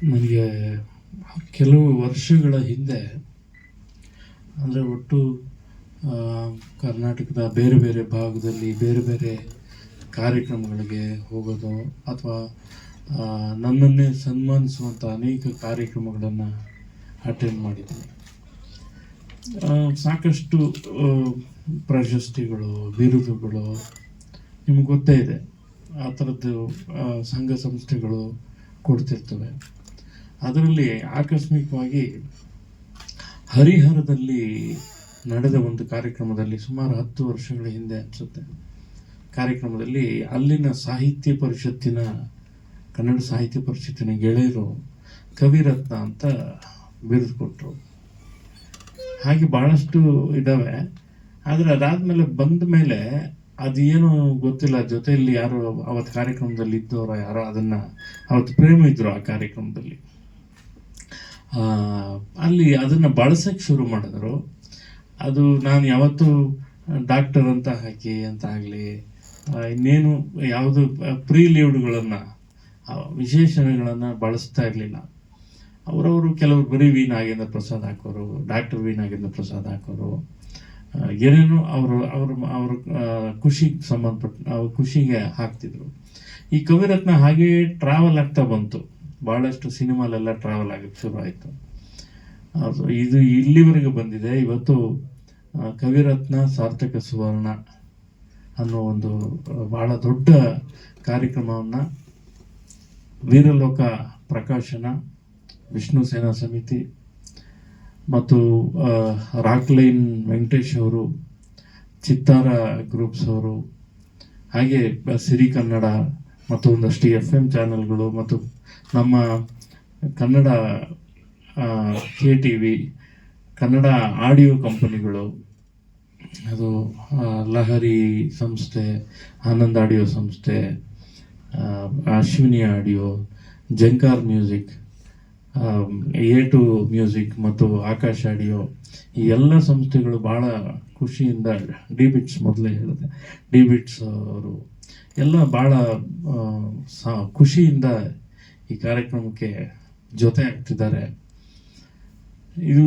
ನನಗೆ ಕೆಲವು ವರ್ಷಗಳ ಹಿಂದೆ, ಅಂದರೆ ಒಟ್ಟು ಕರ್ನಾಟಕದ ಬೇರೆ ಬೇರೆ ಭಾಗದಲ್ಲಿ ಬೇರೆ ಬೇರೆ ಕಾರ್ಯಕ್ರಮಗಳಿಗೆ ಹೋಗೋದು ಅಥವಾ ನನ್ನನ್ನೇ ಸನ್ಮಾನಿಸುವಂಥ ಅನೇಕ ಕಾರ್ಯಕ್ರಮಗಳನ್ನು ಅಟೆಂಡ್ ಮಾಡಿದ್ದೀನಿ. ಸಾಕಷ್ಟು ಪ್ರಶಸ್ತಿಗಳು, ಬಿರುದುಗಳು ನಿಮ್ಗೆ ಗೊತ್ತೇ ಇದೆ. ಆ ಥರದ್ದು ಸಂಘ ಸಂಸ್ಥೆಗಳು ಕೊಡ್ತಿರ್ತವೆ. ಅದರಲ್ಲಿ ಆಕಸ್ಮಿಕವಾಗಿ ಹರಿಹರದಲ್ಲಿ ನಡೆದ ಒಂದು ಕಾರ್ಯಕ್ರಮದಲ್ಲಿ, ಸುಮಾರು 10 ವರ್ಷಗಳ ಹಿಂದೆ ಅನಿಸುತ್ತೆ, ಕಾರ್ಯಕ್ರಮದಲ್ಲಿ ಅಲ್ಲಿನ ಸಾಹಿತ್ಯ ಪರಿಷತ್ತಿನ, ಕನ್ನಡ ಸಾಹಿತ್ಯ ಪರಿಷತ್ತಿನ ಗೆಳೆಯರು ಕವಿರತ್ನ ಅಂತ ಬಿರುದು ಕೊಟ್ಟರು. ಹಾಗೆ ಭಾಳಷ್ಟು ಇದ್ದಾವೆ. ಆದರೆ ಅದಾದಮೇಲೆ ಬಂದ ಮೇಲೆ ಅದೇನು ಗೊತ್ತಿಲ್ಲ, ಜೊತೆಯಲ್ಲಿ ಯಾರು ಅವತ್ತು ಕಾರ್ಯಕ್ರಮದಲ್ಲಿ ಇದ್ದವರು ಯಾರೋ ಅದನ್ನು ಅವತ್ತು ಪ್ರೇಮ ಇದ್ದರು ಆ ಕಾರ್ಯಕ್ರಮದಲ್ಲಿ. ಅಲ್ಲಿ ಅದನ್ನು ಬಳಸೋಕ್ಕೆ ಶುರು ಮಾಡಿದ್ರು. ಅದು ನಾನು ಯಾವತ್ತೂ ಡಾಕ್ಟರ್ ಅಂತ ಹಾಕಿ ಅಂತ ಆಗಲಿ, ಇನ್ನೇನು ಯಾವುದು ಪ್ರೀಲೀವ್ಡ್ಗಳನ್ನು, ವಿಶೇಷಣಗಳನ್ನು ಬಳಸ್ತಾ ಇರಲಿಲ್ಲ. ಅವರವರು ಕೆಲವರು ಬರೀ ವಿ ನಾಗೇಂದ್ರ ಪ್ರಸಾದ್ ಹಾಕೋರು, ಡಾಕ್ಟರ್ ವಿ ನಾಗೇಂದ್ರ ಪ್ರಸಾದ್ ಹಾಕೋರು, ಏನೇನು ಅವರು ಖುಷಿಗೆ ಸಂಬಂಧಪಟ್ಟ ಅವ್ರ ಖುಷಿಗೆ ಹಾಕ್ತಿದ್ರು. ಈ ಕವಿರತ್ನ ಹಾಗೇ ಟ್ರಾವೆಲ್ ಆಗ್ತಾ ಬಂತು. ಭಾಳಷ್ಟು ಸಿನಿಮಾಲೆಲ್ಲ ಟ್ರಾವೆಲ್ ಆಗೋಕ್ಕೆ ಶುರು ಆಯಿತು. ಇದು ಇಲ್ಲಿವರೆಗೆ ಬಂದಿದೆ. ಇವತ್ತು ಕವಿರತ್ನ ಸಾರ್ಥಕ ಸುವರ್ಣ ಅನ್ನೋ ಒಂದು ಭಾಳ ದೊಡ್ಡ ಕಾರ್ಯಕ್ರಮವನ್ನು ವೀರಲೋಕ ಪ್ರಕಾಶನ, ವಿಷ್ಣು ಸೇನಾ ಸಮಿತಿ ಮತ್ತು ರಾಕ್ಲೈನ್ ವೆಂಕಟೇಶ್ ಅವರು, ಚಿತ್ತಾರ ಗ್ರೂಪ್ಸ್ ಅವರು, ಹಾಗೆ ಸಿರಿ ಕನ್ನಡ ಮತ್ತು ಒಂದಷ್ಟು FM ಚಾನೆಲ್ಗಳು ಮತ್ತು ನಮ್ಮ ಕನ್ನಡ KTV, ಕನ್ನಡ ಆಡಿಯೋ ಕಂಪನಿಗಳು, ಅದು ಲಹರಿ ಸಂಸ್ಥೆ, ಆನಂದ್ ಆಡಿಯೋ ಸಂಸ್ಥೆ, Ashwini audio, Jhankar music, A2 music ಮತ್ತು ಆಕಾಶ್ ಆಡಿಯೋ, ಈ ಎಲ್ಲ ಸಂಸ್ಥೆಗಳು ಭಾಳ ಖುಷಿಯಿಂದ, ಡಿ ಬಿಟ್ಸ್ ಮೊದಲೇ ಹೇಳಿದೆ, ಡಿ ಬಿಟ್ಸ್ ಅವರು ಎಲ್ಲ ಭಾಳ ಖುಷಿಯಿಂದ ಈ ಕಾರ್ಯಕ್ರಮಕ್ಕೆ ಜೊತೆ ಆಗ್ತಿದ್ದಾರೆ. ಇದು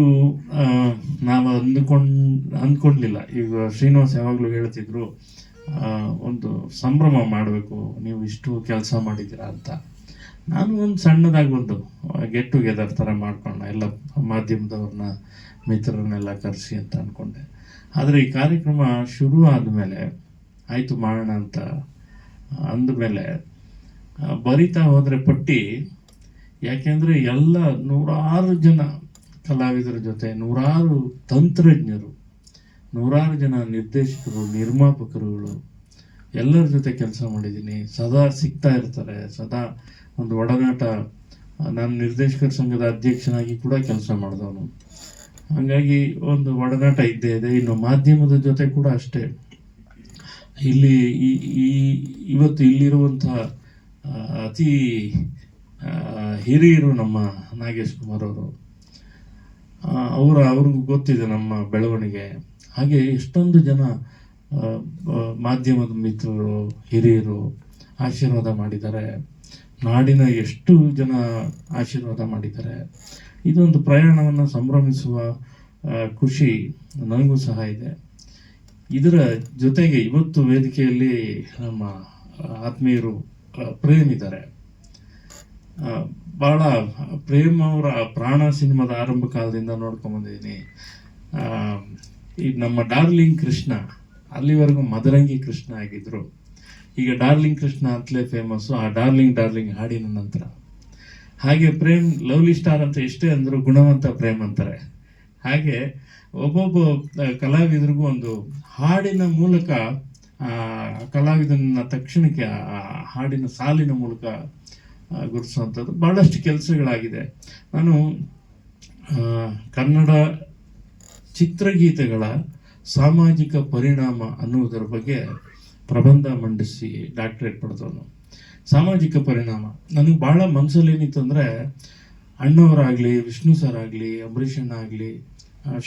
ನಾವು ಅಂದ್ಕೊಂಡ್ಲಿಲ್ಲ. ಈಗ ಶ್ರೀನಿವಾಸ್ ಯಾವಾಗಲೂ ಹೇಳ್ತಿದ್ರು, ಒಂದು ಸಂಭ್ರಮ ಮಾಡಬೇಕು, ನೀವು ಇಷ್ಟು ಕೆಲಸ ಮಾಡಿದ್ದೀರಾ ಅಂತ. ನಾನು ಒಂದು ಸಣ್ಣದಾಗಿ ಒಂದು ಗೆಟ್ ಟುಗೆದರ್ ಥರ ಮಾಡ್ಕೊಳ್ಳೋಣ, ಎಲ್ಲ ಮಾಧ್ಯಮದವ್ರನ್ನ, ಮಿತ್ರರನ್ನೆಲ್ಲ ಕರೆಸಿ ಅಂತ ಅಂದ್ಕೊಂಡೆ. ಆದರೆ ಈ ಕಾರ್ಯಕ್ರಮ ಶುರು ಆದಮೇಲೆ, ಆಯಿತು ಮಾಡೋಣ ಅಂತ ಅಂದಮೇಲೆ ಬರಿತಾ ಹೋದರೆ ಪಟ್ಟಿ, ಯಾಕೆಂದರೆ ಎಲ್ಲ ನೂರಾರು ಜನ ಕಲಾವಿದರ ಜೊತೆ, ನೂರಾರು ತಂತ್ರಜ್ಞರು, ನೂರಾರು ಜನ ನಿರ್ದೇಶಕರು, ನಿರ್ಮಾಪಕರುಗಳು ಎಲ್ಲರ ಜೊತೆ ಕೆಲಸ ಮಾಡಿದ್ದೀನಿ. ಸದಾ ಸಿಗ್ತಾ ಇರ್ತಾರೆ, ಸದಾ ಒಂದು ಒಡನಾಟ. ನಾನು ನಿರ್ದೇಶಕರ ಸಂಘದ ಅಧ್ಯಕ್ಷನಾಗಿ ಕೂಡ ಕೆಲಸ ಮಾಡಿದವನು. ಹಾಗಾಗಿ ಒಂದು ಒಡನಾಟ ಇದ್ದೇ ಇದೆ. ಇನ್ನು ಮಾಧ್ಯಮದ ಜೊತೆ ಕೂಡ ಅಷ್ಟೇ. ಇಲ್ಲಿ ಇವತ್ತು ಇಲ್ಲಿರುವಂಥ ಅತಿ ಹಿರಿಯರು ನಮ್ಮ ನಾಗೇಶ್ ಕುಮಾರ್ ಅವರು, ಅವ್ರಿಗೂ ಗೊತ್ತಿದೆ ನಮ್ಮ ಬೆಳವಣಿಗೆ. ಹಾಗೆ ಎಷ್ಟೊಂದು ಜನ ಮಾಧ್ಯಮದ ಮಿತ್ರರು, ಹಿರಿಯರು ಆಶೀರ್ವಾದ ಮಾಡಿದ್ದಾರೆ. ನಾಡಿನ ಎಷ್ಟು ಜನ ಆಶೀರ್ವಾದ ಮಾಡಿದ್ದಾರೆ. ಇದೊಂದು ಪ್ರಯಾಣವನ್ನು ಸಂಭ್ರಮಿಸುವ ಖುಷಿ ನನಗೂ ಸಹ ಇದೆ. ಇದರ ಜೊತೆಗೆ ಇವತ್ತು ವೇದಿಕೆಯಲ್ಲಿ ನಮ್ಮ ಆತ್ಮೀಯರು ಪ್ರೇಮ್ ಇದ್ದಾರೆ. ಭಾಳ ಪ್ರೇಮ್ ಅವರ ಪ್ರಾಣ ಸಿನಿಮಾದ ಆರಂಭ ಕಾಲದಿಂದ ನೋಡ್ಕೊಂಬಂದಿದ್ದೀನಿ. ಈಗ ನಮ್ಮ ಡಾರ್ಲಿಂಗ್ ಕೃಷ್ಣ, ಅಲ್ಲಿವರೆಗೂ ಮದರಂಗಿ ಕೃಷ್ಣ ಆಗಿದ್ರು. ಈಗ ಡಾರ್ಲಿಂಗ್ ಕೃಷ್ಣ ಅಂತಲೇ ಫೇಮಸ್ಸು, ಆ ಡಾರ್ಲಿಂಗ್ ಹಾಡಿನ ನಂತರ. ಹಾಗೆ ಪ್ರೇಮ್ ಲವ್ಲಿ ಸ್ಟಾರ್ ಅಂತ ಎಷ್ಟೇ ಅಂದರೂ ಗುಣವಂತ ಪ್ರೇಮ್ ಅಂತಾರೆ. ಹಾಗೆ ಒಬ್ಬೊಬ್ಬ ಕಲಾವಿದರಿಗೂ ಒಂದು ಹಾಡಿನ ಮೂಲಕ, ಕಲಾವಿದನ ತಕ್ಷಣಕ್ಕೆ ಆ ಹಾಡಿನ ಸಾಲಿನ ಮೂಲಕ ಗುರುತಿಸುವಂಥದ್ದು ಭಾಳಷ್ಟು ಕೆಲಸಗಳಾಗಿದೆ. ನಾನು ಕನ್ನಡ ಚಿತ್ರಗೀತೆಗಳ ಸಾಮಾಜಿಕ ಪರಿಣಾಮ ಅನ್ನುವುದರ ಬಗ್ಗೆ ಪ್ರಬಂಧ ಮಂಡಿಸಿ ಡಾಕ್ಟರೇಟ್ ಪಡೆದವನು. ಸಾಮಾಜಿಕ ಪರಿಣಾಮ ನನಗೆ ಭಾಳ ಮನಸ್ಸಲ್ಲಿ ಏನಿತ್ತು ಅಂದರೆ, ಅಣ್ಣವರಾಗಲಿ, ವಿಷ್ಣು ಸರ್ ಆಗಲಿ, ಅಂಬರೀಷ್ ಅಣ್ಣ ಆಗಲಿ,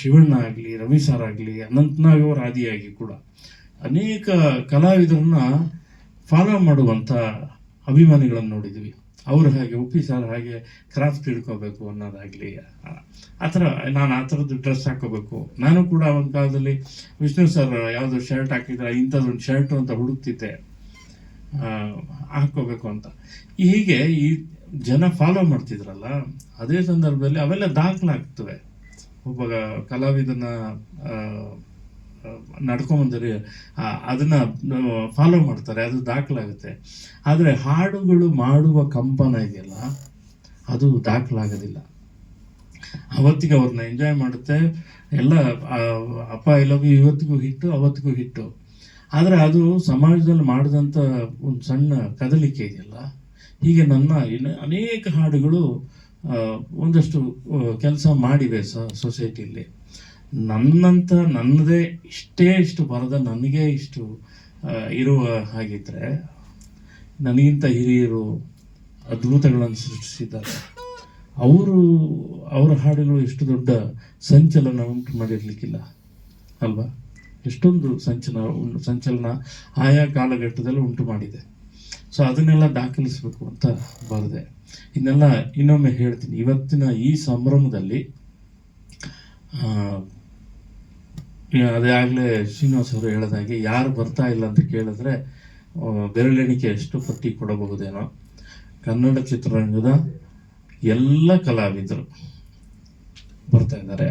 ಶಿವಣ್ಣ ಆಗಲಿ, ರವಿ ಸರ್ ಆಗಲಿ, ಅನಂತನಾಗ್ ಅವರ ಆದಿಯಾಗಿ ಕೂಡ ಅನೇಕ ಕಲಾವಿದರನ್ನ ಫಾಲೋ ಮಾಡುವಂಥ ಅಭಿಮಾನಿಗಳನ್ನು ನೋಡಿದ್ವಿ. ಅವ್ರು ಹಾಗೆ ಉಪ್ಪಿ ಸಾರು ಹಾಗೆ ಕ್ರಾಫ್ಟ್ ಹಿಡ್ಕೋಬೇಕು ಅನ್ನೋದಾಗಲಿ, ಆ ಥರ ನಾನು ಆ ಥರದ್ದು ಡ್ರೆಸ್ ಹಾಕೋಬೇಕು. ನಾನು ಕೂಡ ಒಂದು ಕಾಲದಲ್ಲಿ ವಿಷ್ಣು ಸರ್ ಯಾವುದೋ ಶರ್ಟ್ ಹಾಕಿದ್ರೆ ಇಂಥದ್ದೊಂದು ಶರ್ಟು ಅಂತ ಹುಡುಕ್ತಿದ್ದೆ ಹಾಕ್ಕೋಬೇಕು ಅಂತ. ಹೀಗೆ ಈ ಜನ ಫಾಲೋ ಮಾಡ್ತಿದ್ರಲ್ಲ, ಅದೇ ಸಂದರ್ಭದಲ್ಲಿ ಅವೆಲ್ಲ ದಾಖಲಾಗ್ತವೆ. ಒಬ್ಬ ಕಲಾವಿದನ ನಡ್ಕೊಂಬಂದರೆ ಅದನ್ನು ಫಾಲೋ ಮಾಡ್ತಾರೆ, ಅದು ದಾಖಲಾಗುತ್ತೆ. ಆದರೆ ಹಾಡುಗಳು ಮಾಡುವ ಕಂಪನ ಇದೆಯಲ್ಲ, ಅದು ದಾಖಲಾಗೋದಿಲ್ಲ. ಅವತ್ತಿಗೆ ಅವ್ರನ್ನ ಎಂಜಾಯ್ ಮಾಡುತ್ತೆ ಎಲ್ಲ. ಅಪ್ಪ ಐ ಲವ್ ಯು ಇವತ್ತಿಗೂ ಹಿಟ್ಟು, ಅವತ್ತಿಗೂ ಹಿಟ್ಟು. ಆದರೆ ಅದು ಸಮಾಜದಲ್ಲಿ ಮಾಡಿದಂಥ ಒಂದು ಸಣ್ಣ ಕದಲಿಕೆ ಇದೆಯಲ್ಲ. ಹೀಗೆ ನನ್ನ ಅನೇಕ ಹಾಡುಗಳು ಒಂದಷ್ಟು ಕೆಲಸ ಮಾಡಿವೆ ಸೊಸೈಟಿಯಲ್ಲಿ. ನನ್ನದೇ ಇಷ್ಟು ಬರದ ನನಗೆ ಇಷ್ಟು ಇರುವ ಹಾಗಿದ್ರೆ, ನನಗಿಂತ ಹಿರಿಯರು ಅದ್ಭುತಗಳನ್ನು ಸೃಷ್ಟಿಸಿದ್ದಾರೆ. ಅವರ ಹಾಡುಗಳು ಎಷ್ಟು ದೊಡ್ಡ ಸಂಚಲನ ಉಂಟು ಮಾಡಿರ್ಲಿಕ್ಕಿಲ್ಲ ಅಲ್ವಾ? ಎಷ್ಟೊಂದು ಸಂಚಲನ ಆಯಾ ಕಾಲಘಟ್ಟದಲ್ಲಿ ಉಂಟು ಮಾಡಿದೆ. ಸೊ ಅದನ್ನೆಲ್ಲ ದಾಖಲಿಸಬೇಕು ಅಂತ ಬರದೆ. ಇದನ್ನೆಲ್ಲ ಇನ್ನೊಮ್ಮೆ ಹೇಳ್ತೀನಿ. ಇವತ್ತಿನ ಈ ಸಂಭ್ರಮದಲ್ಲಿ ಅದೇ ಆಗಲೇ ಶ್ರೀನಿವಾಸ್ ಅವರು ಹೇಳಿದಾಗೆ, ಯಾರು ಬರ್ತಾ ಇಲ್ಲ ಅಂತ ಕೇಳಿದ್ರೆ ಬೆರಳೆಣಿಕೆ ಎಷ್ಟು ಪಟ್ಟಿ ಕೊಡಬಹುದೇನೋ. ಕನ್ನಡ ಚಿತ್ರರಂಗದ ಎಲ್ಲ ಕಲಾವಿದರು ಬರ್ತಾ ಇದ್ದಾರೆ.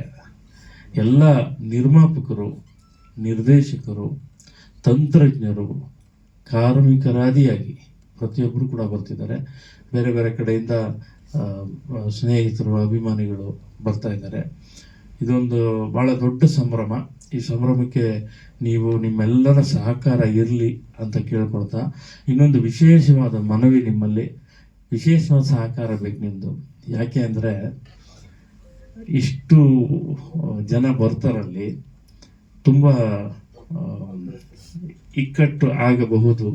ಎಲ್ಲ ನಿರ್ಮಾಪಕರು, ನಿರ್ದೇಶಕರು, ತಂತ್ರಜ್ಞರು, ಕಾರ್ಮಿಕರಾದಿಯಾಗಿ ಪ್ರತಿಯೊಬ್ಬರು ಕೂಡ ಬರ್ತಿದ್ದಾರೆ. ಬೇರೆ ಬೇರೆ ಕಡೆಯಿಂದ ಸ್ನೇಹಿತರು, ಅಭಿಮಾನಿಗಳು ಬರ್ತಾ ಇದ್ದಾರೆ. ಇದೊಂದು ಭಾಳ ದೊಡ್ಡ ಸಂಭ್ರಮ. ಈ ಸಂಭ್ರಮಕ್ಕೆ ನೀವು ನಿಮ್ಮೆಲ್ಲರ ಸಹಕಾರ ಇರಲಿ ಅಂತ ಕೇಳ್ಕೊಳ್ತಾ, ಇನ್ನೊಂದು ವಿಶೇಷವಾದ ಮನವಿ ನಿಮ್ಮಲ್ಲಿ, ವಿಶೇಷವಾದ ಸಹಕಾರ ಬೇಕು ನಿಮ್ಮದು. ಯಾಕೆ ಅಂದರೆ ಇಷ್ಟು ಜನ ಬರ್ತಾರಲ್ಲಿ ತುಂಬ ಇಕ್ಕಟ್ಟು ಆಗಬಹುದು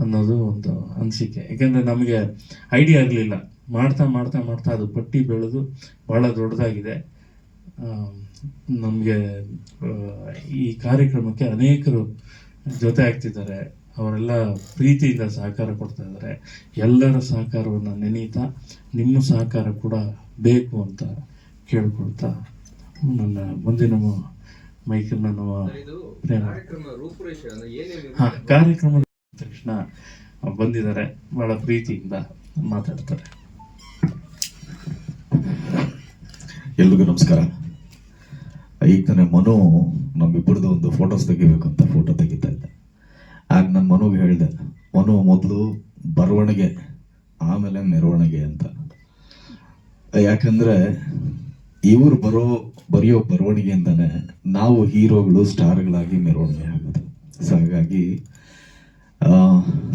ಅನ್ನೋದು ಒಂದು ಅನಿಸಿಕೆ. ಯಾಕೆಂದರೆ ನಮಗೆ ಐಡಿಯಾ ಇರಲಿಲ್ಲ. ಮಾಡ್ತಾ ಮಾಡ್ತಾ ಮಾಡ್ತಾ ಅದು ಪಟ್ಟಿ ಬೆಳೆದು ಭಾಳ ದೊಡ್ಡದಾಗಿದೆ. ನಮಗೆ ಈ ಕಾರ್ಯಕ್ರಮಕ್ಕೆ ಅನೇಕರು ಜೊತೆ ಆಗ್ತಿದ್ದಾರೆ. ಅವರೆಲ್ಲ ಪ್ರೀತಿಯಿಂದ ಸಹಕಾರ ಕೊಡ್ತಾ ಇದ್ದಾರೆ. ಎಲ್ಲರ ಸಹಕಾರವನ್ನು ನೆನೀತಾ ನಿಮ್ಮ ಸಹಕಾರ ಕೂಡ ಬೇಕು ಅಂತ ಕೇಳ್ಕೊಳ್ತಾ ನನ್ನ ಮುಂದಿನ ಮೈಕನ್ನ ಕಾರ್ಯಕ್ರಮದ ತಕ್ಷಣ ಬಂದಿದ್ದಾರೆ, ಬಹಳ ಪ್ರೀತಿಯಿಂದ ಮಾತಾಡ್ತಾರೆ. ಎಲ್ರಿಗೂ ನಮಸ್ಕಾರ. ಈಗ ತಾನೇ ಮನು ನಮ್ಮಿಬ್ಬರದ್ದು ಒಂದು ಫೋಟೋಸ್ ತೆಗಿಬೇಕು ಅಂತ ಫೋಟೋ ತೆಗಿತಾ ಇದ್ದೆ. ಆಗ ನಾನು ಮನುಗೆ ಹೇಳಿದೆ, ಮನು ಮೊದಲು ಬರವಣಿಗೆ ಆಮೇಲೆ ಮೆರವಣಿಗೆ ಅಂತ. ಯಾಕಂದ್ರೆ ಇವರು ಬರೆಯೋ ಬರವಣಿಗೆಯಿಂದಾನೆ ನಾವು ಹೀರೋಗಳು, ಸ್ಟಾರ್ಗಳಾಗಿ ಮೆರವಣಿಗೆ ಆಗೋದು. ಸೊ ಹಾಗಾಗಿ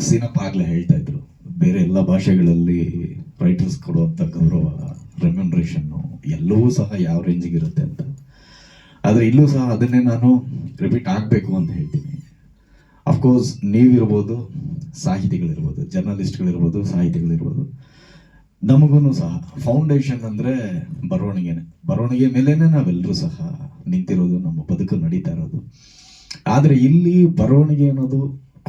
ಸೀನಪ್ಪ ಆಗಲೇ ಹೇಳ್ತಾ ಇದ್ರು, ಬೇರೆ ಎಲ್ಲ ಭಾಷೆಗಳಲ್ಲಿ ರೈಟರ್ಸ್ ಕೊಡುವಂಥ ಗೌರವ, ರೆಮ್ಯುನರೇಷನ್ನು ಎಲ್ಲವೂ ಸಹ ಯಾವ ರೇಂಜಿಗೆ ಇರುತ್ತೆ ಅಂತ. ಆದರೆ ಇಲ್ಲೂ ಸಹ ಅದನ್ನೇ ನಾನು ರಿಪೀಟ್ ಆಗಬೇಕು ಅಂತ ಹೇಳ್ತೀನಿ. ಅಫ್ಕೋರ್ಸ್ ನೀವಿರ್ಬೋದು, ಸಾಹಿತಿಗಳಿರ್ಬೋದು, ಜರ್ನಲಿಸ್ಟ್ಗಳಿರ್ಬೋದು, ಸಾಹಿತಿಗಳಿರ್ಬೋದು, ನಮಗೂ ಸಹ ಫೌಂಡೇಶನ್ ಅಂದರೆ ಬರವಣಿಗೆ ಮೇಲೇನೆ ನಾವೆಲ್ಲರೂ ಸಹ ನಿಂತಿರೋದು, ನಮ್ಮ ಬದುಕು ನಡೀತಾ ಇರೋದು. ಆದರೆ ಇಲ್ಲಿ ಬರವಣಿಗೆ ಅನ್ನೋದು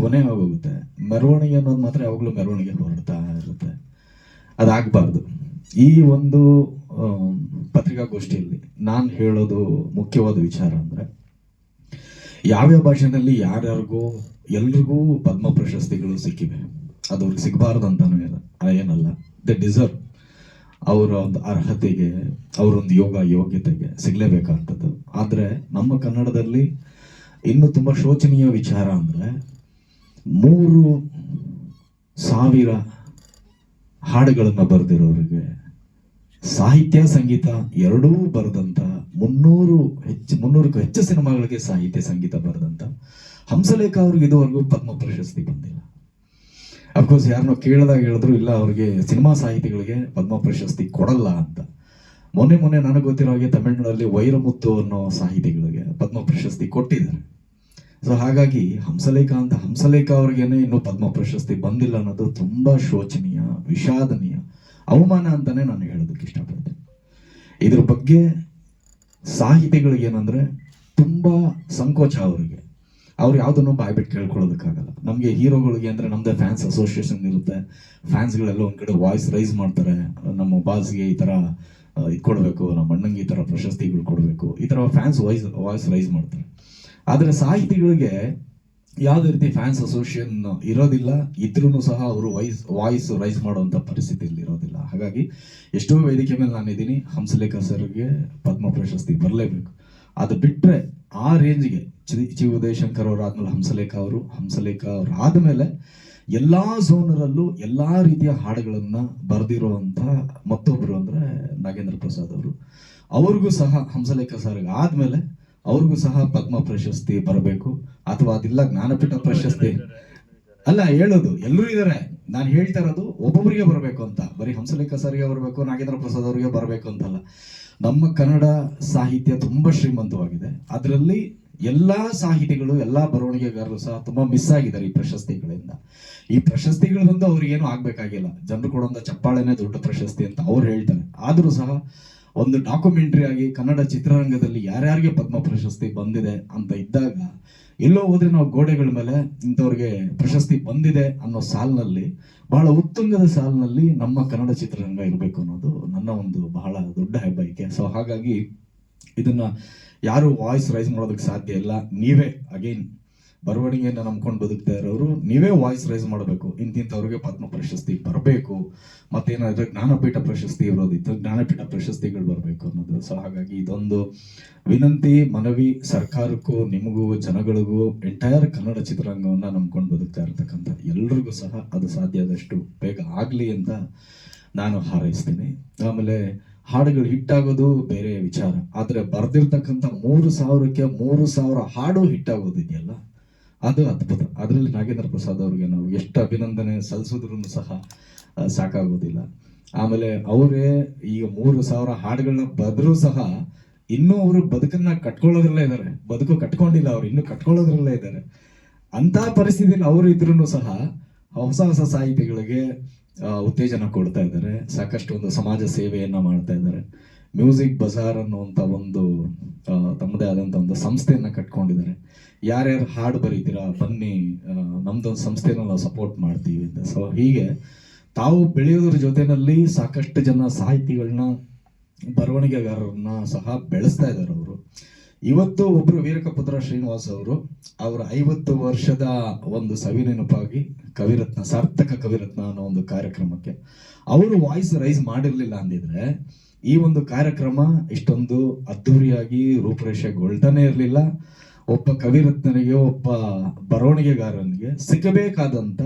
ಕೊನೆ ಆಗೋಗುತ್ತೆ, ಮೆರವಣಿಗೆ ಅನ್ನೋದು ಮಾತ್ರ ಯಾವಾಗಲೂ ಮೆರವಣಿಗೆ ಹೊರಡ್ತಾ ಇರುತ್ತೆ. ಅದಾಗಬಾರ್ದು. ಈ ಒಂದು ಪತ್ರಿಕಾಗೋಷ್ಠಿಯಲ್ಲಿ ನಾನು ಹೇಳೋದು ಮುಖ್ಯವಾದ ವಿಚಾರ ಅಂದರೆ, ಯಾವ್ಯಾವ ಭಾಷೆನಲ್ಲಿ ಯಾರ್ಯಾರಿಗೂ ಎಲ್ರಿಗೂ ಪದ್ಮ ಪ್ರಶಸ್ತಿಗಳು ಸಿಕ್ಕಿವೆ. ಅದು ಅವ್ರಿಗೆ ಸಿಗಬಾರ್ದು ಅಂತಾನು ಏನಲ್ಲ. They deserve. ಅವರ ಒಂದು ಅರ್ಹತೆಗೆ, ಅವರೊಂದು ಯೋಗ್ಯತೆಗೆ ಸಿಗಲೇಬೇಕಾಗ್ತದ್ದು. ಆದರೆ ನಮ್ಮ ಕನ್ನಡದಲ್ಲಿ ಇನ್ನು ತುಂಬ ಶೋಚನೀಯ ವಿಚಾರ ಅಂದರೆ, 3,000 ಹಾಡುಗಳನ್ನು ಬರೆದಿರೋರಿಗೆ ಸಾಹಿತ್ಯ ಸಂಗೀತ ಎರಡೂ ಬರೆದಂಥ 300ಕ್ಕೂ ಹೆಚ್ಚು ಸಿನಿಮಾಗಳಿಗೆ ಸಾಹಿತ್ಯ ಸಂಗೀತ ಬರೆದಂಥ ಹಂಸಲೇಖ ಅವ್ರಿಗೆ ಇದುವರೆಗೂ ಪದ್ಮ ಪ್ರಶಸ್ತಿ ಬಂದಿಲ್ಲ. ಅಫ್ಕೋರ್ಸ್ ಯಾರನ್ನೋ ಕೇಳಿದಾಗ ಹೇಳಿದ್ರು, ಇಲ್ಲ ಅವ್ರಿಗೆ ಸಿನಿಮಾ ಸಾಹಿತಿಗಳಿಗೆ ಪದ್ಮ ಪ್ರಶಸ್ತಿ ಕೊಡಲ್ಲ ಅಂತ. ಮೊನ್ನೆ ನನಗೆ ಗೊತ್ತಿರೋ ಹಾಗೆ ತಮಿಳುನಾಡಲ್ಲಿ ವೈರಮುತ್ತು ಅನ್ನೋ ಸಾಹಿತಿಗಳಿಗೆ ಪದ್ಮ ಪ್ರಶಸ್ತಿ ಕೊಟ್ಟಿದ್ದಾರೆ. ಸೊ ಹಾಗಾಗಿ ಹಂಸಲೇಖ ಅವ್ರಿಗೇನೆ ಇನ್ನೂ ಪದ್ಮ ಪ್ರಶಸ್ತಿ ಬಂದಿಲ್ಲ ಅನ್ನೋದು ತುಂಬಾ ಶೋಚನೀಯ, ವಿಷಾದನೀಯ, ಅವಮಾನ ಅಂತಾನೆ ನಾನು ಹೇಳೋದಕ್ಕೆ ಇಷ್ಟಪಡ್ತೇನೆ. ಇದ್ರ ಬಗ್ಗೆ ಸಾಹಿತಿಗಳಿಗೆ ಏನಂದ್ರೆ ತುಂಬಾ ಸಂಕೋಚ ಅವರಿಗೆ. ಅವ್ರು ಯಾವುದನ್ನು ಬಾಯ್ಬಿಟ್ಟು ಕೇಳ್ಕೊಳ್ಳೋದಕ್ಕಾಗಲ್ಲ. ನಮಗೆ ಹೀರೋಗಳಿಗೆ ಅಂದರೆ ನಮ್ಮದೇ ಫ್ಯಾನ್ಸ್ ಅಸೋಸಿಯೇಷನ್ ಇರುತ್ತೆ, ಫ್ಯಾನ್ಸ್ಗಳೆಲ್ಲ ಒಂದು ಕಡೆ ವಾಯ್ಸ್ ರೈಸ್ ಮಾಡ್ತಾರೆ, ನಮ್ಮ ಬಾಸ್ಗೆ ಈ ಥರ ಇದು ಕೊಡಬೇಕು, ನಮ್ಮ ಅಣ್ಣಂಗೆ ಈ ಥರ ಪ್ರಶಸ್ತಿಗಳು ಕೊಡಬೇಕು, ಈ ಥರ ಫ್ಯಾನ್ಸ್ ವಾಯ್ಸ್ ರೈಸ್ ಮಾಡ್ತಾರೆ. ಆದರೆ ಸಾಹಿತಿಗಳಿಗೆ ಯಾವುದೇ ರೀತಿ ಫ್ಯಾನ್ಸ್ ಅಸೋಸಿಯೇಷನ್ ಇರೋದಿಲ್ಲ, ಇದ್ರೂ ಸಹ ಅವರು ವಾಯ್ಸ್ ರೈಸ್ ಮಾಡುವಂಥ ಪರಿಸ್ಥಿತಿಯಲ್ಲಿ ಇರೋದಿಲ್ಲ. ಹಾಗಾಗಿ ಎಷ್ಟೋ ವೇದಿಕೆ ಮೇಲೆ ನಾನಿದ್ದೀನಿ, ಹಂಸಲೇಖ ಸರ್ಗೆ ಪದ್ಮ ಪ್ರಶಸ್ತಿ ಬರಲೇಬೇಕು. ಅದು ಬಿಟ್ಟರೆ ಆ ರೇಂಜ್ಗೆ ಚಿ ಉದಯಶಂಕರ್ ಅವರು ಆದ್ಮೇಲೆ ಹಂಸಲೇಖ ಅವರು ಆದಮೇಲೆ ಎಲ್ಲ ಝೋನರಲ್ಲೂ ಎಲ್ಲ ರೀತಿಯ ಹಾಡುಗಳನ್ನು ಬರೆದಿರುವಂಥ ಮತ್ತೊಬ್ಬರು ಅಂದರೆ ನಾಗೇಂದ್ರ ಪ್ರಸಾದ್ ಅವರು. ಅವ್ರಿಗೂ ಸಹ ಹಂಸಲೇಖ ಸರ್ಗೆ ಆದಮೇಲೆ ಅವ್ರಿಗೂ ಸಹ ಪದ್ಮ ಪ್ರಶಸ್ತಿ ಬರಬೇಕು, ಅಥವಾ ಅದಿಲ್ಲ ಜ್ಞಾನಪೀಠ ಪ್ರಶಸ್ತಿ ಅಲ್ಲ ಹೇಳೋದು, ಎಲ್ಲರೂ ಇದ್ದಾರೆ. ನಾನು ಹೇಳ್ತಾ ಇರೋದು ಒಬ್ಬೊಬ್ಬರಿಗೆ ಬರಬೇಕು ಅಂತ, ಬರೀ ಹಂಸಲೇಖ ಸರ್ಗೆ ಬರಬೇಕು, ನಾಗೇಂದ್ರ ಪ್ರಸಾದ್ ಅವರಿಗೆ ಬರಬೇಕು ಅಂತಲ್ಲ. ನಮ್ಮ ಕನ್ನಡ ಸಾಹಿತ್ಯ ತುಂಬ ಶ್ರೀಮಂತವಾಗಿದೆ. ಅದರಲ್ಲಿ ಎಲ್ಲ ಸಾಹಿತಿಗಳು, ಎಲ್ಲ ಬರವಣಿಗೆಗಾರರು ಸಹ ತುಂಬ ಮಿಸ್ ಆಗಿದ್ದಾರೆ ಈ ಪ್ರಶಸ್ತಿಗಳಿಂದ. ಈ ಪ್ರಶಸ್ತಿಗಳಿಂದ ಅವ್ರಿಗೇನು ಆಗ್ಬೇಕಾಗಿಲ್ಲ, ಜನರು ಕೊಡುವಂಥ ಚಪ್ಪಾಳೆನೇ ದೊಡ್ಡ ಪ್ರಶಸ್ತಿ ಅಂತ ಅವ್ರು ಹೇಳ್ತಾರೆ. ಆದರೂ ಸಹ ಒಂದು ಡಾಕ್ಯುಮೆಂಟ್ರಿ ಆಗಿ ಕನ್ನಡ ಚಿತ್ರರಂಗದಲ್ಲಿ ಯಾರ್ಯಾರಿಗೆ ಪದ್ಮ ಪ್ರಶಸ್ತಿ ಬಂದಿದೆ ಅಂತ ಇದ್ದಾಗ, ಎಲ್ಲೋ ಹೋದ್ರೆ ನಾವು ಗೋಡೆಗಳ ಮೇಲೆ ಇಂಥವ್ರಿಗೆ ಪ್ರಶಸ್ತಿ ಬಂದಿದೆ ಅನ್ನೋ ಸಾಲಿನಲ್ಲಿ, ಬಹಳ ಉತ್ತುಂಗದ ಸಾಲಿನಲ್ಲಿ ನಮ್ಮ ಕನ್ನಡ ಚಿತ್ರರಂಗ ಇರಬೇಕು ಅನ್ನೋದು ನನ್ನ ಒಂದು ಬಹಳ ದೊಡ್ಡ ಹೆಬ್ಬಯಕೆ. ಸೊ ಹಾಗಾಗಿ ಇದನ್ನ ಯಾರು ವಾಯ್ಸ್ ರೈಸ್ ಮಾಡೋದಕ್ಕೆ ಸಾಧ್ಯ ಇಲ್ಲ. ನೀವೇ ಅಗೈನ್ ಬರವಣಿಗೆಯನ್ನು ನಂಬ್ಕೊಂಡು ಬದುಕ್ತಾ ಇರೋರು ನೀವೇ ವಾಯ್ಸ್ ರೈಸ್ ಮಾಡಬೇಕು, ಇಂತಿಂಥವ್ರಿಗೆ ಪದ್ಮ ಪ್ರಶಸ್ತಿ ಬರಬೇಕು, ಮತ್ತೇನಾದ್ರೆ ಜ್ಞಾನಪೀಠ ಪ್ರಶಸ್ತಿ ಇರೋದಿತ್ತು, ಜ್ಞಾನಪೀಠ ಪ್ರಶಸ್ತಿಗಳು ಬರಬೇಕು ಅನ್ನೋದು. ಸೊ ಹಾಗಾಗಿ ಇದೊಂದು ವಿನಂತಿ, ಮನವಿ ಸರ್ಕಾರಕ್ಕೂ, ನಿಮಗೂ, ಜನಗಳಿಗೂ, ಎಂಟೈರ್ ಕನ್ನಡ ಚಿತ್ರರಂಗವನ್ನ ನಂಬ್ಕೊಂಡು ಬದುಕ್ತಾ ಇರ್ತಕ್ಕಂಥ ಎಲ್ರಿಗೂ ಸಹ ಅದು ಸಾಧ್ಯ ಆದಷ್ಟು ಬೇಗ ಆಗಲಿ ಅಂತ ನಾನು ಹಾರೈಸ್ತೀನಿ. ಆಮೇಲೆ ಹಾಡುಗಳು ಹಿಟ್ಟಾಗೋದು ಬೇರೆ ವಿಚಾರ, ಆದರೆ ಬರೆದಿರ್ತಕ್ಕಂಥ 3,000ಕ್ಕೆ 3,000 ಹಾಡು ಹಿಟ್ಟಾಗೋದಿದೆಯಲ್ಲ, ಅದು ಅದ್ಭುತ. ಅದರಲ್ಲಿ ನಾಗೇಂದ್ರ ಪ್ರಸಾದ್ ಅವ್ರಿಗೆ ನಾವು ಎಷ್ಟು ಅಭಿನಂದನೆ ಸಲ್ಲಿಸಿದ್ರು ಸಹ ಸಾಕಾಗೋದಿಲ್ಲ. ಆಮೇಲೆ ಅವರೇ ಈಗ 3,000 ಹಾಡುಗಳನ್ನ ಬರೆದ್ರು ಸಹ ಇನ್ನೂ ಅವರು ಬದುಕನ್ನ ಕಟ್ಕೊಳ್ಳೋದ್ರಲ್ಲೇ ಇದ್ದಾರೆ, ಬದುಕು ಕಟ್ಕೊಂಡಿಲ್ಲ, ಅವ್ರು ಇನ್ನೂ ಕಟ್ಕೊಳ್ಳೋದ್ರಲ್ಲೇ ಇದ್ದಾರೆ. ಅಂತ ಪರಿಸ್ಥಿತಿಯಲ್ಲಿ ಅವರು ಇದ್ರೂ ಸಹ ಹೊಸ ಹೊಸ ಸಾಹಿತಿಗಳಿಗೆ ಉತ್ತೇಜನ ಕೊಡ್ತಾ ಇದ್ದಾರೆ, ಸಾಕಷ್ಟು ಒಂದು ಸಮಾಜ ಸೇವೆಯನ್ನ ಮಾಡ್ತಾ ಇದ್ದಾರೆ. ಮ್ಯೂಸಿಕ್ ಬಜಾರ್ ಅನ್ನುವಂಥ ಒಂದು ತಮ್ಮದೇ ಆದಂಥ ಒಂದು ಸಂಸ್ಥೆಯನ್ನ ಕಟ್ಕೊಂಡಿದ್ದಾರೆ. ಯಾರ್ಯಾರು ಹಾಡು ಬರೀತೀರಾ ಬನ್ನಿ, ನಮ್ದೊಂದು ಸಂಸ್ಥೆನ ನಾವು ಸಪೋರ್ಟ್ ಮಾಡ್ತೀವಿ ಅಂತ. ಸೊ ಹೀಗೆ ತಾವು ಬೆಳೆಯೋದ್ರ ಜೊತೆಯಲ್ಲಿ ಸಾಕಷ್ಟು ಜನ ಸಾಹಿತಿಗಳನ್ನ, ಬರವಣಿಗೆಗಾರರನ್ನ ಸಹ ಬೆಳೆಸ್ತಾ ಇದ್ದಾರೆ ಅವರು. ಇವತ್ತು ಒಬ್ರು ವೀರಕಪುತ್ರ ಶ್ರೀನಿವಾಸ್ ಅವರು ಅವರ 50 ವರ್ಷದ ಒಂದು ಸವಿನೆನಪಾಗಿ ಕವಿರತ್ನ, ಸಾರ್ಥಕ ಕವಿರತ್ನ ಅನ್ನೋ ಒಂದು ಕಾರ್ಯಕ್ರಮಕ್ಕೆ ಅವರು ವಾಯ್ಸ್ ರೈಸ್ ಮಾಡಿರ್ಲಿಲ್ಲ ಅಂದಿದ್ರೆ ಈ ಒಂದು ಕಾರ್ಯಕ್ರಮ ಇಷ್ಟೊಂದು ಅದ್ಧೂರಿಯಾಗಿ ರೂಪುರೇಷೆಗೊಳ್ತಾನೆ ಇರಲಿಲ್ಲ. ಒಬ್ಬ ಕವಿರತ್ನನಿಗೆ, ಒಬ್ಬ ಬರವಣಿಗೆಗಾರನಿಗೆ ಸಿಗಬೇಕಾದಂತ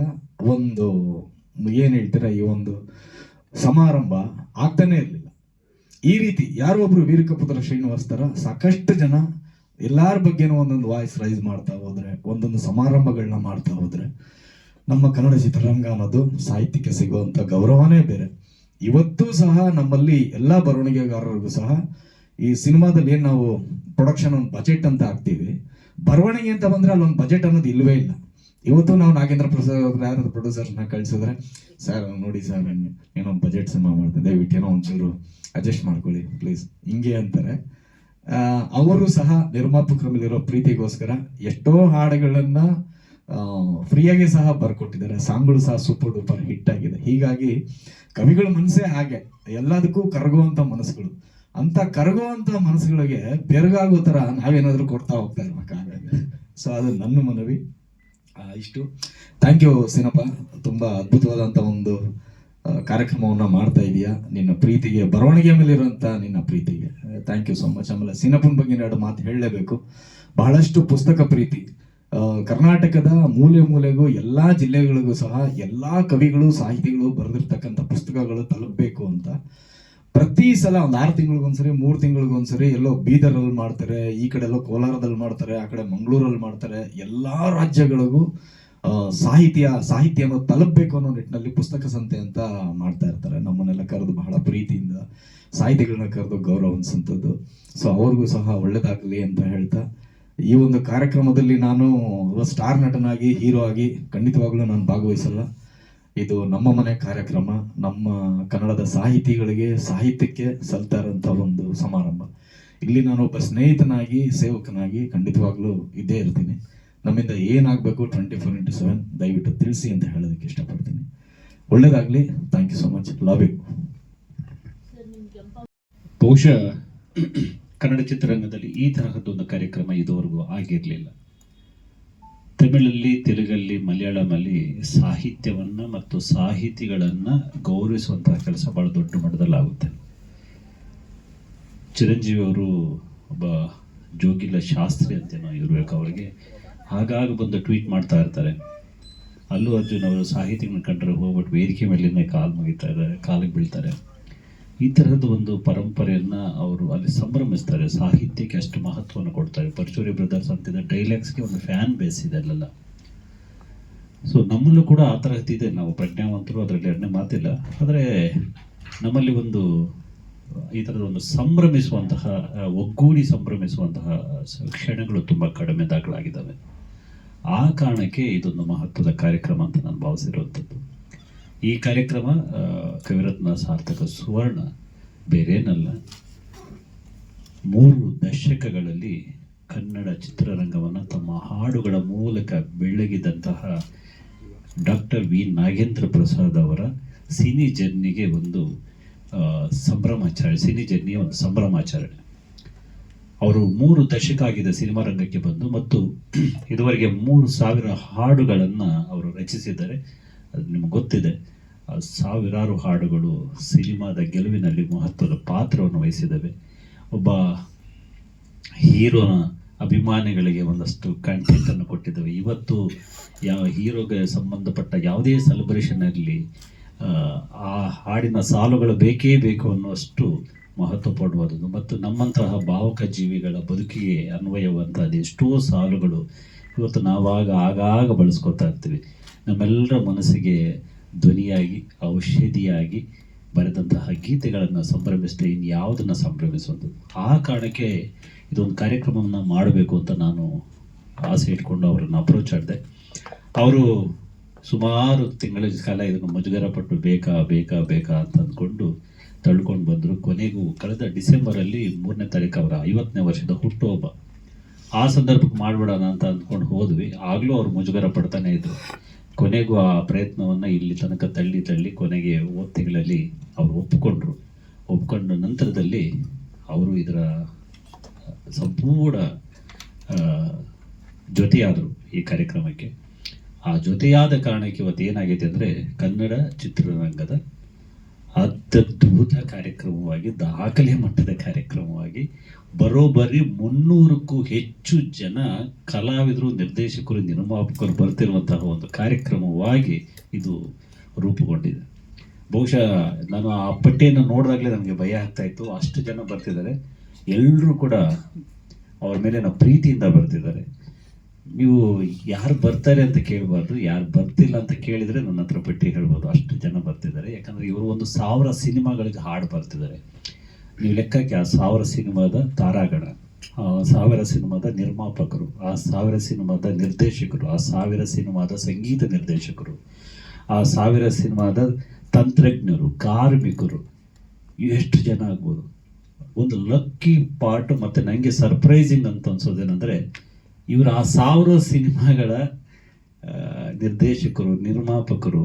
ಒಂದು ಏನ್ ಹೇಳ್ತೀರಾ, ಈ ಒಂದು ಸಮಾರಂಭ ಆಗ್ತಾನೆ ಇರಲಿಲ್ಲ. ಈ ರೀತಿ ಯಾರೋ ಒಬ್ರು ವೀರಕಪುತ್ರ ಶ್ರೀನಿವಾಸ್ ತರ ಸಾಕಷ್ಟು ಜನ ಎಲ್ಲಾರ ಬಗ್ಗೆನೂ ಒಂದೊಂದು ವಾಯ್ಸ್ ರೈಸ್ ಮಾಡ್ತಾ ಹೋದ್ರೆ, ಒಂದೊಂದು ಸಮಾರಂಭಗಳನ್ನ ಮಾಡ್ತಾ ಹೋದ್ರೆ ನಮ್ಮ ಕನ್ನಡ ಚಿತ್ರರಂಗ ಅನ್ನೋದು ಸಾಹಿತ್ಯಕ್ಕೆ ಸಿಗುವಂತ ಗೌರವನೇ ಬೇರೆ. ಇವತ್ತೂ ಸಹ ನಮ್ಮಲ್ಲಿ ಎಲ್ಲಾ ಬರವಣಿಗೆಗಾರರಿಗೂ ಸಹ ಈ ಸಿನಿಮಾದಲ್ಲಿ ಏನ್ ನಾವು ಪ್ರೊಡಕ್ಷನ್ ಒಂದು ಬಜೆಟ್ ಅಂತ ಹಾಕ್ತೀವಿ, ಬರವಣಿಗೆ ಅಂತ ಬಂದ್ರೆ ಅಲ್ಲೊಂದು ಬಜೆಟ್ ಅನ್ನೋದು ಇಲ್ವೇ ಇಲ್ಲ. ಇವತ್ತು ನಾವು ನಾಗೇಂದ್ರ ಪ್ರಸಾದ್ ಯಾರಾದ್ರು ಪ್ರೊಡ್ಯೂಸರ್ನ ಕಳ್ಸಿದ್ರೆ, ಸರ್ ನೋಡಿ ಸರ್ ಏನೋ ಬಜೆಟ್ ಸಿನಿಮಾ ಮಾಡ್ತಿದ್ದೆ, ದಯವಿಟ್ಟು ಏನೋ ಒಂಚೂರು ಅಡ್ಜಸ್ಟ್ ಮಾಡ್ಕೊಳ್ಳಿ ಪ್ಲೀಸ್, ಹಿಂಗೆ ಅಂತಾರೆ. ಅವರು ಸಹ ನಿರ್ಮಾಪಕರ ಮೇಲಿರೋ ಪ್ರೀತಿಗೋಸ್ಕರ ಎಷ್ಟೋ ಹಾಡುಗಳನ್ನ ಫ್ರೀಯಾಗಿ ಸಹ ಬರ್ಕೊಟ್ಟಿದ್ದಾರೆ, ಸಾಂಗ್ಗಳು ಸಹ ಸೂಪರ್ ಡೂಪರ್ ಹಿಟ್ ಆಗಿದೆ. ಹೀಗಾಗಿ ಕವಿಗಳ ಮನಸ್ಸೇ ಹಾಗೆ, ಎಲ್ಲದಕ್ಕೂ ಕರಗುವಂತ ಮನಸ್ಸುಗಳು. ಅಂತ ಕರಗುವಂತ ಮನಸ್ಸುಗಳಿಗೆ ಬೆರಗಾಗೋ ತರ ನಾವೇನಾದ್ರೂ ಕೊಡ್ತಾ ಹೋಗ್ತಾ ಇರ್ಬೇಕಾಗುತ್ತೆ. ಸೊ ಅದು ನನ್ನ ಮನವಿ. ಇಷ್ಟು. ಥ್ಯಾಂಕ್ ಯು ಸಿನಪ್ಪ, ತುಂಬಾ ಅದ್ಭುತವಾದಂತ ಒಂದು ಕಾರ್ಯಕ್ರಮವನ್ನ ಮಾಡ್ತಾ ಇದೀಯಾ. ನಿನ್ನ ಪ್ರೀತಿಗೆ, ಬರವಣಿಗೆ ಮೇಲೆ ಇರುವಂತ ನಿನ್ನ ಪ್ರೀತಿಗೆ ಥ್ಯಾಂಕ್ ಯು ಸೋ ಮಚ್. ಆಮೇಲೆ ಸಿನಪ್ಪನ ಬಗ್ಗೆ 2 ಮಾತು ಹೇಳಲೇಬೇಕು. ಬಹಳಷ್ಟು ಪುಸ್ತಕ ಪ್ರೀತಿ, ಕರ್ನಾಟಕದ ಮೂಲೆ ಮೂಲೆಗೂ ಎಲ್ಲಾ ಜಿಲ್ಲೆಗಳಿಗೂ ಸಹ ಎಲ್ಲಾ ಕವಿಗಳು, ಸಾಹಿತಿಗಳು ಬರೆದಿರ್ತಕ್ಕಂಥ ಪುಸ್ತಕಗಳು ತಲುಪಬೇಕು ಅಂತ ಪ್ರತಿ ಸಲ ಒಂದು 6 ತಿಂಗಳಿಗೊಂದ್ಸರಿ, 3 ತಿಂಗಳಿಗೊಂದ್ಸರಿ ಎಲ್ಲೋ ಬೀದರಲ್ಲಿ ಮಾಡ್ತಾರೆ, ಈ ಕಡೆ ಎಲ್ಲೋ ಕೋಲಾರದಲ್ಲಿ ಮಾಡ್ತಾರೆ, ಆ ಕಡೆ ಮಂಗಳೂರಲ್ಲಿ ಮಾಡ್ತಾರೆ. ಎಲ್ಲಾ ರಾಜ್ಯಗಳಿಗೂ ಸಾಹಿತ್ಯವನ್ನು ತಲುಪಬೇಕು ಅನ್ನೋ ನಿಟ್ಟಿನಲ್ಲಿ ಪುಸ್ತಕ ಸಂತೆ ಅಂತ ಮಾಡ್ತಾ ಇರ್ತಾರೆ. ನಮ್ಮನ್ನೆಲ್ಲ ಕರೆದು ಬಹಳ ಪ್ರೀತಿಯಿಂದ ಸಾಹಿತಿಗಳನ್ನ ಕರೆದು ಗೌರವಿಸುವಂಥದ್ದು. ಸೊ ಅವ್ರಿಗೂ ಸಹ ಒಳ್ಳೇದಾಗಲಿ ಅಂತ ಹೇಳ್ತಾ, ಈ ಒಂದು ಕಾರ್ಯಕ್ರಮದಲ್ಲಿ ನಾನು ಸ್ಟಾರ್ ನಟನಾಗಿ, ಹೀರೋ ಆಗಿ ಖಂಡಿತವಾಗ್ಲೂ ನಾನು ಭಾಗವಹಿಸಲ್ಲ. ಇದು ನಮ್ಮ ಮನೆ ಕಾರ್ಯಕ್ರಮ, ನಮ್ಮ ಕನ್ನಡದ ಸಾಹಿತಿಗಳಿಗೆ, ಸಾಹಿತ್ಯಕ್ಕೆ ಸಲ್ತಾ ಇರೋಂಥ ಒಂದು ಸಮಾರಂಭ. ಇಲ್ಲಿ ನಾನು ಒಬ್ಬ ಸ್ನೇಹಿತನಾಗಿ, ಸೇವಕನಾಗಿ ಖಂಡಿತವಾಗ್ಲೂ ಇದ್ದೇ ಇರ್ತೀನಿ. ನಮ್ಮಿಂದ ಏನಾಗಬೇಕು 24/7 ದಯವಿಟ್ಟು ತಿಳಿಸಿ ಅಂತ ಹೇಳೋದಕ್ಕೆ ಇಷ್ಟಪಡ್ತೀನಿ. ಒಳ್ಳೇದಾಗಲಿ. Thank you so much. Love you. ಬಹುಶಃ ಕನ್ನಡ ಚಿತ್ರರಂಗದಲ್ಲಿ ಈ ತರಹದ್ದೊಂದು ಕಾರ್ಯಕ್ರಮ ಇದುವರೆಗೂ ಆಗಿರಲಿಲ್ಲ. ತಮಿಳಲ್ಲಿ, ತೆಲುಗಲ್ಲಿ, ಮಲಯಾಳಮಲ್ಲಿ ಸಾಹಿತ್ಯವನ್ನು ಮತ್ತು ಸಾಹಿತಿಗಳನ್ನು ಗೌರವಿಸುವಂತಹ ಕೆಲಸ ಭಾಳ ದೊಡ್ಡ ಮಟ್ಟದಲ್ಲಾಗುತ್ತೆ. ಚಿರಂಜೀವಿ ಅವರು ಒಬ್ಬ ಜೋಗಿಲ್ಲ ಶಾಸ್ತ್ರಿ ಅಂತೇನೋ ಇರಬೇಕು, ಅವರಿಗೆ ಆಗಾಗ ಬಂದು ಟ್ವೀಟ್ ಮಾಡ್ತಾ ಇರ್ತಾರೆ. ಅಲ್ಲು ಅರ್ಜುನ್ ಅವರು ಸಾಹಿತಿಗಳನ್ನ ಕಂಡ್ರೆ ಹೋಗ್ಬಿಟ್ಟು ವೇದಿಕೆ ಮೇಲಿನೇ ಕಾಲು ಮುಗಿತಾ ಇದ್ದಾರೆ, ಕಾಲಿಗೆ ಬೀಳ್ತಾರೆ. ಈ ತರಹದ ಒಂದು ಪರಂಪರೆಯನ್ನು ಅವರು ಅಲ್ಲಿ ಸಂಭ್ರಮಿಸ್ತಾರೆ. ಸಾಹಿತ್ಯಕ್ಕೆ ಅಷ್ಟು ಮಹತ್ವವನ್ನು ಕೊಡ್ತಾರೆ. ಪರ್ಚೂರಿ ಬ್ರದರ್ಸ್ ಅಂತಿದ್ದ ಡೈಲಾಗ್ಸ್ಗೆ ಒಂದು ಫ್ಯಾನ್ ಬೇಸ್ ಇದೆ ಅಲ್ಲೆಲ್ಲ. ಸೊ ನಮ್ಮಲ್ಲೂ ಕೂಡ ಆ ತರಹದ್ದಿದೆ. ನಾವು ಪ್ರಜ್ಞಾವಂತರು, ಅದರಲ್ಲಿ ಎರಡನೇ ಮಾತಿಲ್ಲ. ಆದರೆ ನಮ್ಮಲ್ಲಿ ಒಂದು ಈ ಥರದ ಒಂದು ಸಂಭ್ರಮಿಸುವಂತಹ, ಒಗ್ಗೂಡಿ ಸಂಭ್ರಮಿಸುವಂತಹ ಕ್ಷಣಗಳು ತುಂಬ ಕಡಿಮೆ ದಾಖಲಾಗಿದ್ದಾವೆ. ಆ ಕಾರಣಕ್ಕೆ ಇದೊಂದು ಮಹತ್ವದ ಕಾರ್ಯಕ್ರಮ ಅಂತ ನಾನು ಭಾವಿಸಿರುವಂಥದ್ದು. ಈ ಕಾರ್ಯಕ್ರಮ ಕವಿರತ್ನ ಸಾರ್ಥಕ ಸುವರ್ಣ ಬೇರೇನಲ್ಲ, 3 ದಶಕಗಳಲ್ಲಿ ಕನ್ನಡ ಚಿತ್ರರಂಗವನ್ನು ತಮ್ಮ ಹಾಡುಗಳ ಮೂಲಕ ಬೆಳಗಿದಂತಹ ಡಾಕ್ಟರ್ ವಿ ನಾಗೇಂದ್ರ ಪ್ರಸಾದ್ ಅವರ ಸಿನಿ ಜರ್ನಿಗೆ ಒಂದು ಸಂಭ್ರಮಾಚರಣೆ, ಸಿನಿ ಜರ್ನಿಯ ಒಂದು ಸಂಭ್ರಮಾಚರಣೆ. ಅವರು 3 ದಶಕ ಆಗಿದೆ ಸಿನಿಮಾ ರಂಗಕ್ಕೆ ಬಂದು, ಮತ್ತು ಇದುವರೆಗೆ 3,000 ಹಾಡುಗಳನ್ನು ಅವರು ರಚಿಸಿದ್ದಾರೆ. ಅದು ನಿಮಗೆ ಗೊತ್ತಿದೆ. ಸಾವಿರಾರು ಹಾಡುಗಳು ಸಿನಿಮಾದ ಗೆಲುವಿನಲ್ಲಿ ಮಹತ್ವದ ಪಾತ್ರವನ್ನು ವಹಿಸಿದ್ದಾವೆ. ಒಬ್ಬ ಹೀರೋನ ಅಭಿಮಾನಿಗಳಿಗೆ ಒಂದಷ್ಟು ಕಂಟೆಂಟನ್ನು ಕೊಟ್ಟಿದ್ದಾವೆ. ಇವತ್ತು ಯಾವ ಹೀರೋಗೆ ಸಂಬಂಧಪಟ್ಟ ಯಾವುದೇ ಸೆಲೆಬ್ರೇಷನ್ ಇರಲಿ, ಆ ಹಾಡಿನ ಸಾಲುಗಳು ಬೇಕೇ ಬೇಕು ಅನ್ನುವಷ್ಟು ಮಹತ್ವಪೂರ್ಣವಾದದ್ದು. ಮತ್ತು ನಮ್ಮಂತಹ ಭಾವುಕ ಜೀವಿಗಳ ಬದುಕಿಗೆ ಅನ್ವಯವಂತಹ ಎಷ್ಟೋ ಸಾಲುಗಳು ಇವತ್ತು ನಾವಾಗ ಆಗಾಗ ಬಳಸ್ಕೊತಾ ಇರ್ತೀವಿ. ನಮ್ಮೆಲ್ಲರ ಮನಸ್ಸಿಗೆ ಧ್ವನಿಯಾಗಿ, ಔಷಧಿಯಾಗಿ ಬರೆದಂತಹ ಗೀತೆಗಳನ್ನು ಸಂಭ್ರಮಿಸದೆ ಇನ್ಯಾವುದನ್ನು ಸಂಭ್ರಮಿಸುವಂಥದ್ದು. ಆ ಕಾರಣಕ್ಕೆ ಇದೊಂದು ಕಾರ್ಯಕ್ರಮವನ್ನು ಮಾಡಬೇಕು ಅಂತ ನಾನು ಆಸೆ ಇಟ್ಕೊಂಡು ಅವರನ್ನು ಅಪ್ರೋಚ್ ಮಾಡಿದೆ. ಅವರು ಸುಮಾರು ತಿಂಗಳ ಕಾಲ ಇದನ್ನು ಮುಜುಗರ ಪಟ್ಟು ಬೇಕಾ ಬೇಕಾ ಬೇಕಾ ಅಂತ ಅಂದ್ಕೊಂಡು ತಳ್ಕೊಂಡು ಬಂದರು. ಕೊನೆಗೂ ಕಳೆದ ಡಿಸೆಂಬರಲ್ಲಿ 3ನೇ ತಾರೀಕು ಅವರ 50ನೇ ವರ್ಷದ ಹುಟ್ಟುಹಬ್ಬ. ಆ ಸಂದರ್ಭಕ್ಕೆ ಮಾಡಿಬಿಡೋಣ ಅಂತ ಅಂದ್ಕೊಂಡು ಹೋದ್ವಿ. ಆಗಲೂ ಅವ್ರು ಮುಜುಗರ ಪಡ್ತಾನೆ ಇದ್ರು. ಕೊನೆಗೂ ಆ ಪ್ರಯತ್ನವನ್ನು ಇಲ್ಲಿ ತನಕ ತಳ್ಳಿ ಕೊನೆಗೆ 1 ತಿಂಗಳಲ್ಲಿ ಅವರು ಒಪ್ಕೊಂಡ ನಂತರದಲ್ಲಿ ಅವರು ಇದರ ಸಂಪೂರ್ಣ ಜೊತೆಯಾದರು ಈ ಕಾರ್ಯಕ್ರಮಕ್ಕೆ. ಆ ಜೊತೆಯಾದ ಕಾರಣಕ್ಕೆ ಇವತ್ತು ಏನಾಗಿದೆ ಅಂದರೆ, ಕನ್ನಡ ಚಿತ್ರರಂಗದ ಅತ್ಯದ್ಭುತ ಕಾರ್ಯಕ್ರಮವಾಗಿ, ದಾಖಲೆ ಮಟ್ಟದ ಕಾರ್ಯಕ್ರಮವಾಗಿ ಬರೋಬ್ಬರಿ 300ಕ್ಕೂ ಹೆಚ್ಚು ಜನ ಕಲಾವಿದರು, ನಿರ್ದೇಶಕರು, ನಿರ್ಮಾಪಕರು ಬರ್ತಿರುವಂತಹ ಒಂದು ಕಾರ್ಯಕ್ರಮವಾಗಿ ಇದು ರೂಪುಗೊಂಡಿದೆ. ಬಹುಶಃ ನಾನು ಆ ಪಟ್ಟಿಯನ್ನು ನೋಡಿದಾಗಲೇ ನನಗೆ ಭಯ ಆಗ್ತಾ ಇತ್ತು. ಅಷ್ಟು ಜನ ಬರ್ತಿದ್ದಾರೆ. ಎಲ್ಲರೂ ಕೂಡ ಅವ್ರ ಮೇಲೆ ನಾವು ಪ್ರೀತಿಯಿಂದ ಬರ್ತಿದ್ದಾರೆ. ನೀವು ಯಾರು ಬರ್ತಾರೆ ಅಂತ ಕೇಳಬಾರ್ದು, ಯಾರು ಬರ್ತಿಲ್ಲ ಅಂತ ಕೇಳಿದರೆ ನನ್ನ ಹತ್ರ ಪಟ್ಟಿ ಹೇಳ್ಬೋದು. ಅಷ್ಟು ಜನ ಬರ್ತಿದ್ದಾರೆ. ಯಾಕಂದರೆ ಇವರು 1,000 ಸಿನಿಮಾಗಳಿಗೆ ಹಾಡು ಬರ್ತಿದ್ದಾರೆ. ನೀವು ಲೆಕ್ಕಕ್ಕೆ ಆ 1000 ಸಿನಿಮಾದ ತಾರಾಗಣ, ಆ 1000 ಸಿನಿಮಾದ ನಿರ್ಮಾಪಕರು, ಆ 1000 ಸಿನಿಮಾದ ನಿರ್ದೇಶಕರು, ಆ 1000 ಸಿನಿಮಾದ ಸಂಗೀತ ನಿರ್ದೇಶಕರು, ಆ 1000 ಸಿನಿಮಾದ ತಂತ್ರಜ್ಞರು, ಕಾರ್ಮಿಕರು, ಎಷ್ಟು ಜನ ಆಗ್ಬೋದು. ಒಂದು ಲಕ್ಕಿ ಪಾರ್ಟ್. ಮತ್ತು ನನಗೆ ಸರ್ಪ್ರೈಸಿಂಗ್ ಅಂತ ಅನ್ಸೋದೇನೆಂದರೆ, ಇವರು ಆ 1000 ಸಿನಿಮಾಗಳ ನಿರ್ದೇಶಕರು, ನಿರ್ಮಾಪಕರು,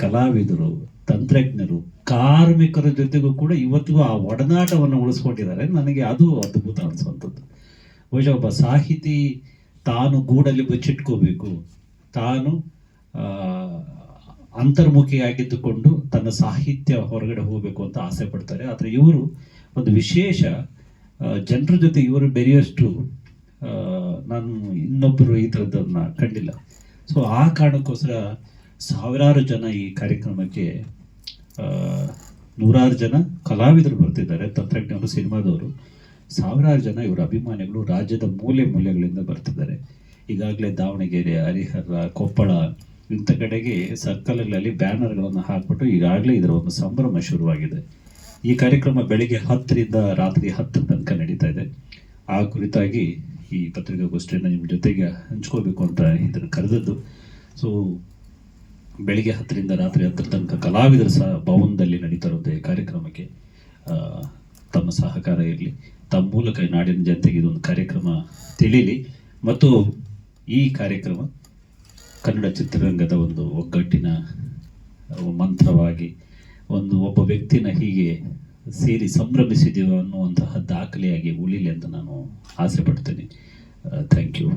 ಕಲಾವಿದರು, ತಂತ್ರಜ್ಞರು, ಕಾರ್ಮಿಕರ ಜೊತೆಗೂ ಕೂಡ ಇವತ್ತಿಗೂ ಆ ಒಡನಾಟವನ್ನು ಉಳಿಸ್ಕೊಂಡಿದ್ದಾರೆ. ನನಗೆ ಅದು ಅದ್ಭುತ ಅನಿಸುವಂಥದ್ದು. ಬಹುಶಃ ಒಬ್ಬ ಸಾಹಿತಿ ತಾನು ಗೂಡಲ್ಲಿ ಬಚ್ಚಿಟ್ಕೋಬೇಕು, ತಾನು ಅಂತರ್ಮುಖಿಯಾಗಿದ್ದುಕೊಂಡು ತನ್ನ ಸಾಹಿತ್ಯ ಹೊರಗಡೆ ಹೋಗಬೇಕು ಅಂತ ಆಸೆ ಪಡ್ತಾರೆ. ಆದರೆ ಇವರು ಒಂದು ವಿಶೇಷ, ಜನರ ಜೊತೆ ಇವರು ಬೆರೆಯೋಷ್ಟು ನಾನು ಇನ್ನೊಬ್ಬರು ಈ ಥರದ್ದನ್ನು ಕಂಡಿಲ್ಲ. ಸೊ ಆ ಕಾರಣಕ್ಕೋಸ್ಕರ ಸಾವಿರಾರು ಜನ ಈ ಕಾರ್ಯಕ್ರಮಕ್ಕೆ, 100 ಜನ ಕಲಾವಿದರು ಬರ್ತಿದ್ದಾರೆ, ತಂತ್ರಜ್ಞರು, ಸಿನಿಮಾದವರು, ಸಾವಿರಾರು ಜನ ಇವರ ಅಭಿಮಾನಿಗಳು ರಾಜ್ಯದ ಮೂಲೆ ಮೂಲೆಗಳಿಂದ ಬರ್ತಿದ್ದಾರೆ. ಈಗಾಗಲೇ ದಾವಣಗೆರೆ, ಹರಿಹರ, ಕೊಪ್ಪಳ ಇಂಥ ಕಡೆಗೆ ಸರ್ಕಲ್ಗಳಲ್ಲಿ ಬ್ಯಾನರ್ಗಳನ್ನು ಹಾಕ್ಬಿಟ್ಟು ಈಗಾಗಲೇ ಇದರ ಒಂದು ಸಂಭ್ರಮ ಶುರುವಾಗಿದೆ. ಈ ಕಾರ್ಯಕ್ರಮ ಬೆಳಿಗ್ಗೆ 10ರಿಂದ ರಾತ್ರಿ 10 ತನಕ ನಡೀತಾ ಇದೆ. ಆ ಕುರಿತಾಗಿ ಈ ಪತ್ರಿಕಾಗೋಷ್ಠಿಯನ್ನು ನಿಮ್ಮ ಜೊತೆಗೆ ಹಂಚ್ಕೋಬೇಕು ಅಂತ ಇದನ್ನು ಕರೆದದ್ದು. ಸೊ ಬೆಳಿಗ್ಗೆ 10ರಿಂದ ರಾತ್ರಿ 10 ತನಕ ಕಲಾವಿದರ ಭವನದಲ್ಲಿ ನಡೀತಾ ಇರುವಂಥ ಈ ಕಾರ್ಯಕ್ರಮಕ್ಕೆ ತಮ್ಮ ಸಹಕಾರ ಇರಲಿ. ತಮ್ಮ ಮೂಲಕ ನಾಡಿನ ಜನತೆಗೆ ಇದೊಂದು ಕಾರ್ಯಕ್ರಮ ತಿಳಿಲಿ. ಮತ್ತು ಈ ಕಾರ್ಯಕ್ರಮ ಕನ್ನಡ ಚಿತ್ರರಂಗದ ಒಂದು ಒಗ್ಗಟ್ಟಿನ ಮಂತ್ರವಾಗಿ ಒಬ್ಬ ವ್ಯಕ್ತಿನ ಹೀಗೆ ಸೇರಿ ಸಂಭ್ರಮಿಸಿದೆವು ಅನ್ನುವಂತಹ ದಾಖಲೆಯಾಗಿ ಉಳಿಲಿ ಅಂತ ನಾನು ಆಸೆ ಪಡ್ತೇನೆ. Thank you.